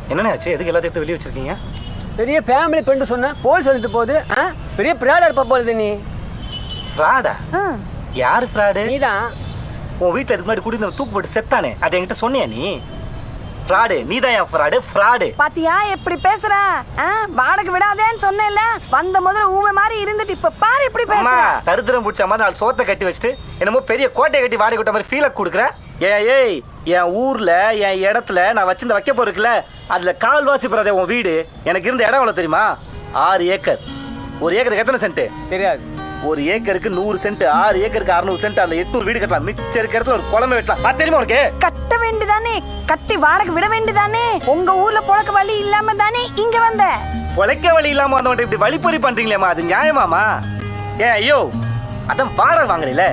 என்னண்ணே ஆச்சு? எதுக்கு எல்லாத்தையும் எடுத்து வெளியே வச்சிருக்கீங்க? பெரிய ஃபேமிலி ஃப்ரெண்டு சொன்னேன், போலீஸ் வந்துட்டு போகுது. பெரிய ஃப்ராடா இருப்பா போகுது நீ. ஃப்ராடா? யாரு ஃப்ராடு? நீதான். உன் வீட்டில் இதுக்கு முன்னாடி கூட்டி தூக்கு போட்டு செத்தானே, அது என்கிட்ட சொன்னியா நீ? ஃப்ராடு நீதான். என் ஃப்ராடு ஃப்ராடு. பாத்தியா எப்படி பேசுற? வாடகை விடாதேன்னு சொன்னேன்ல, வந்த முதல்ல ஊமை மாதிரி இருந்துட்டு இப்ப பாரு எப்படி பேசுற. தரித்திரம் பிடிச்ச மாதிரி நாலு சோத்தை கட்டி வச்சுட்டு என்னமோ பெரிய கோட்டையை கட்டி வாடகை விட்ட மாதிரி ஃபீலை கொடுக்குற. ஏய் என் ஊர்ல என் இடத்துல நான் வச்சிருந்த வைக்க போறதுக்குல அதுல கால்வாசி போறதே உன் வீடு. எனக்கு இருந்த இடம் எவ்வளவு தெரியுமா? 6 ஏக்கர். ஒரு ஏக்கருக்கு எத்தனை சென்ட் தெரியாது. ஒரு ஏக்கருக்கு 100 சென்ட். 6 ஏக்கருக்கு 600 சென்ட். அந்த 800 வீடு கட்டலாம். மிச்சம் இருக்க இடத்துல ஒரு குளமே வெட்டலாம். அது தெரியுமா உனக்கு? கட்ட வேண்டிதானே, கட்டி வாடகை விட வேண்டிதானே. உங்க ஊர்ல பொழக்க வழி இல்லாம தானே இங்க வந்த. பொழைக்க வழி இல்லாம வந்தவன்ட்ட இப்படி வழிப்பறி பண்றீங்களேம்மா, அது நியாயமாமா? ஐயோ அதான் வாடகை வாங்குறீல,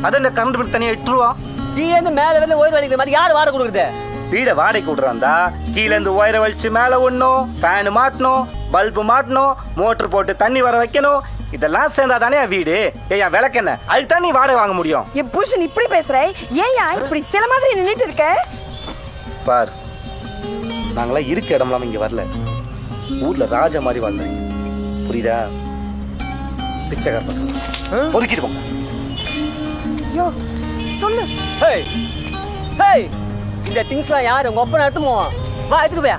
அதான் இந்த கரண்ட் பில் தனியா 8 ரூபா. கீழே இருந்து மேல வந்து ஓய்வு வலிக்கிற மாதிரி யாரு வாடகை கொடுக்குறது? வீட வாடகை விடுறாந்தா கீழே இருந்து ஒயரை வலிச்சு மேல ஒண்ணும், ஃபேனு மாட்டணும், பல்பு மாட்டணும், மோட்டர் போட்டு தண்ணி வர வைக்கணும். இதெல்லாம் சேர்ந்தா தானே வீடு. ஏன் விளக்கு என்ன? அதுக்கு தான் நீ வாடகை வாங்க முடியும். என் புருஷன் இப்படி பேசுற, ஏயா இப்படி சில மாதிரி நின்னுட்டு இருக்க? பார், நாங்களாம் இருக்க இடம்லாம் இங்க வரல. ஊர்ல ராஜா மாதிரி வாழ்ந்தீங்க, புரியுதா? பிச்சைக்கார பசங்க பொறுக்கிட்டு போங்க. யோ சொல்லு. ஹேய் ஹேய், இந்த திங்ஸ்லாம் யாரு? உங்க ஒப்பனை எடுத்துமோ வா, எடுத்துக்கு போயா.